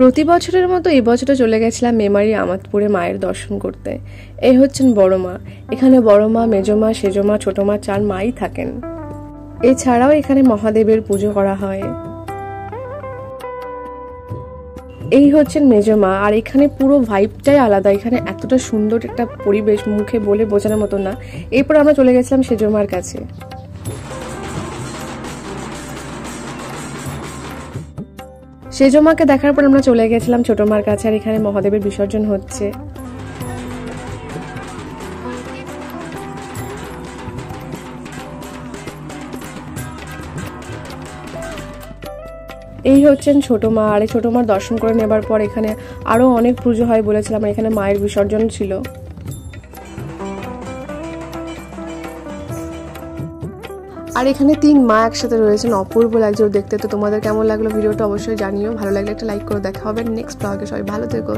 প্রতি বছরের মতো এই বছরটা চলে গেছিলাম মেমারি আমাদপুরে মায়ের দর্শন করতে। এই হচ্ছেন বড় মা। এখানে বড় মা, মেজো মা, সেজো মা, ছোট মা 4 মাই থাকেন। এছাড়াও এখানে মহাদেবের পুজো করা হয়। এই হচ্ছেন মেজো মা। আর এখানে পুরো ভাইবটাই আলাদা। এখানে এতটা সুন্দর একটা পরিবেশ মুখে বলে বোঝানোর মতো না। এরপর আমরা চলে গেছিলাম সেজো মার কাছে। সেজো মাকে দেখার পর আমরা চলে গেছিলাম ছোট মার কাছে। আর এখানে মহাদেবের বিসর্জন হচ্ছে। এই হচ্ছেন ছোট মা। আর এই ছোট মার দর্শন করে নেবার পর এখানে আরো অনেক পুজো হয় বলেছিলাম। এখানে মায়ের বিসর্জন ছিল। আর এখানে 3 মা একসাথে রয়েছেন, অপূর্ব লাগছে দেখতে। তো তোমাদের কেমন লাগলো ভিডিওটা অবশ্যই জানিও। ভালো লাগলে একটা লাইক করে দেখা হবে নেক্সট ব্লগে। সবাই ভালো থেকো।